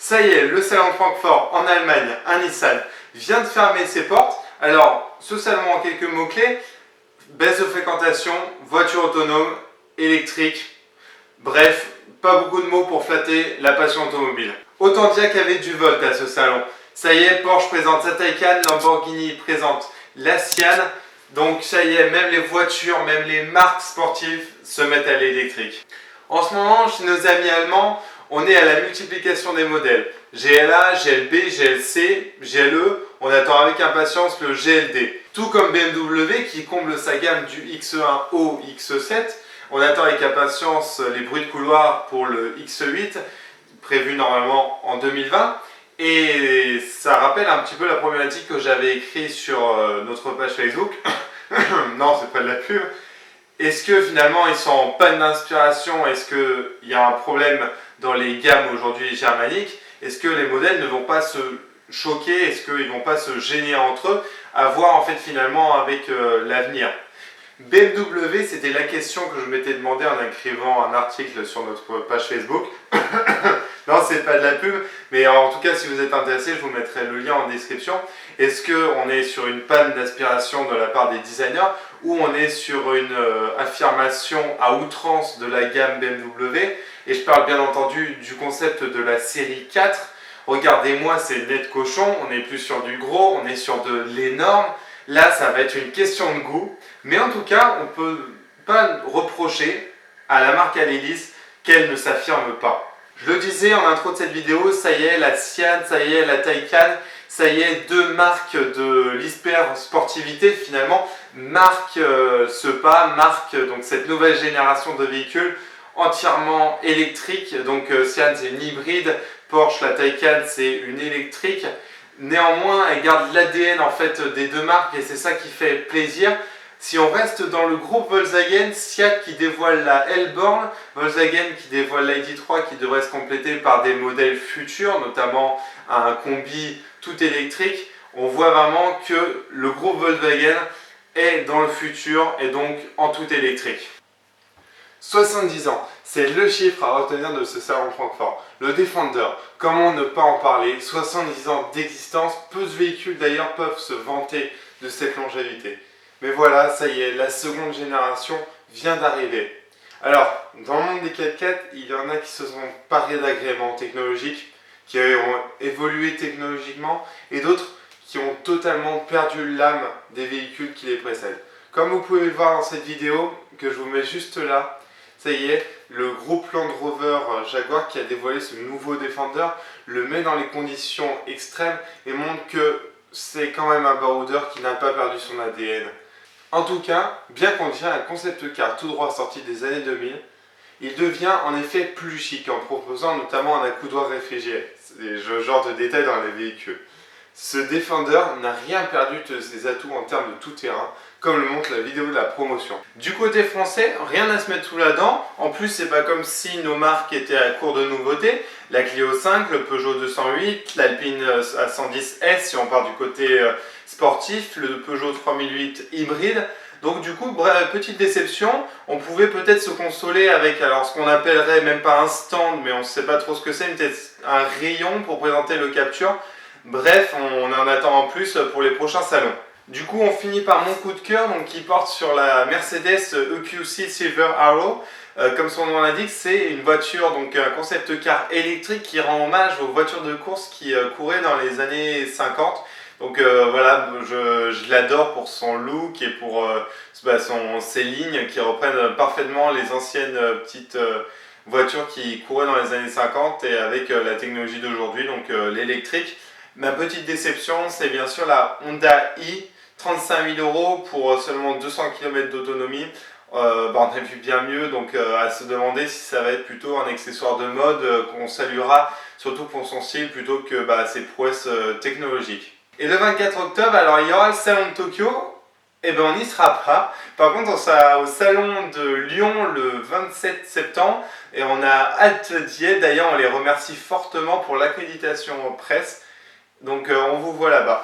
Ça y est, le salon de Francfort en Allemagne, un Nissan, vient de fermer ses portes. Alors, ce salon en quelques mots-clés, baisse de fréquentation, voiture autonome, électrique, bref, pas beaucoup de mots pour flatter la passion automobile. Autant dire qu'il y avait du volt à ce salon. Ça y est, Porsche présente sa Taycan, Lamborghini présente la Sian. Donc ça y est, même les voitures, même les marques sportives se mettent à l'électrique. En ce moment, chez nos amis allemands, on est à la multiplication des modèles. GLA, GLB, GLC, GLE, on attend avec impatience le GLD. Tout comme BMW qui comble sa gamme du X1 au X7, on attend avec impatience les bruits de couloir pour le X8, prévu normalement en 2020. Et ça rappelle un petit peu la problématique que j'avais écrite sur notre page Facebook. Non, c'est pas de la pub. Est-ce que finalement ils sont en panne d'inspiration? Est-ce qu'il y a un problème dans les gammes aujourd'hui germaniques? Est-ce que les modèles ne vont pas se choquer? Est-ce qu'ils ne vont pas se gêner entre eux? À voir en fait finalement avec l'avenir. BMW, c'était la question que je m'étais demandé en écrivant un article sur notre page Facebook. Non, c'est pas de la pub, mais en tout cas, si vous êtes intéressé, je vous mettrai le lien en description. Est-ce qu'on est sur une panne d'aspiration de la part des designers ou on est sur une affirmation à outrance de la gamme BMW? Et je parle bien entendu du concept de la série 4. Regardez-moi, c'est net cochon, on n'est plus sur du gros, on est sur de l'énorme. Là, ça va être une question de goût, mais en tout cas, on ne peut pas reprocher à la marque Aledis qu'elle ne s'affirme pas. Je le disais en intro de cette vidéo, ça y est, la Sian, ça y est, la Taycan, ça y est, deux marques de l'hyper sportivité finalement marquent ce pas, marquent donc cette nouvelle génération de véhicules entièrement électriques. Donc Sian c'est une hybride, Porsche, la Taycan c'est une électrique. Néanmoins, elle garde l'ADN en fait des deux marques et c'est ça qui fait plaisir. Si on reste dans le groupe Volkswagen, Seat qui dévoile la L-Born, Volkswagen qui dévoile l'ID3 qui devrait se compléter par des modèles futurs, notamment un combi tout électrique, on voit vraiment que le groupe Volkswagen est dans le futur et donc en tout électrique. 70 ans, c'est le chiffre à retenir de ce salon de Francfort. Le Defender, comment ne pas en parler? 70 ans d'existence, peu de véhicules d'ailleurs peuvent se vanter de cette longévité. Mais voilà, ça y est, la seconde génération vient d'arriver. Alors, dans le monde des 4x4, il y en a qui se sont parés d'agréments technologiques, qui ont évolué technologiquement, et d'autres qui ont totalement perdu l'âme des véhicules qui les précèdent. Comme vous pouvez le voir dans cette vidéo, que je vous mets juste là, ça y est, le groupe Land Rover Jaguar qui a dévoilé ce nouveau Defender le met dans les conditions extrêmes et montre que c'est quand même un baroudeur qui n'a pas perdu son ADN. En tout cas, bien qu'on dirait un concept car tout droit sorti des années 2000, il devient en effet plus chic en proposant notamment un accoudoir réfrigéré. C'est ce genre de détails dans les véhicules. Ce Defender n'a rien perdu de ses atouts en termes de tout-terrain, comme le montre la vidéo de la promotion. Du côté français, rien à se mettre sous la dent. En plus, c'est pas comme si nos marques étaient à court de nouveautés. La Clio 5, le Peugeot 208, l'Alpine A110S si on part du côté sportif, le Peugeot 3008 hybride. Donc du coup, bref, petite déception, on pouvait peut-être se consoler avec alors ce qu'on appellerait même pas un stand, mais on ne sait pas trop ce que c'est, peut-être un rayon pour présenter le Capture. Bref, on en attend en plus pour les prochains salons. Du coup, on finit par mon coup de cœur, donc qui porte sur la Mercedes EQC Silver Arrow. Comme son nom l'indique, c'est une voiture, donc un concept car électrique qui rend hommage aux voitures de course qui couraient dans les années 50. Donc voilà, je l'adore pour son look et pour ses lignes qui reprennent parfaitement les anciennes petites voitures qui couraient dans les années 50 et avec la technologie d'aujourd'hui, donc l'électrique. Ma petite déception, c'est bien sûr la Honda i, 35 000 € pour seulement 200 km d'autonomie. On a vu bien mieux, donc à se demander si ça va être plutôt un accessoire de mode qu'on saluera, surtout pour son style, plutôt que ses prouesses technologiques. Et le 24 octobre, alors il y aura le salon de Tokyo, et ben on n'y sera pas. Par contre, on sera au salon de Lyon le 27 septembre, et on a hâte d'y être. D'ailleurs, on les remercie fortement pour l'accréditation presse. Donc on vous voit là-bas.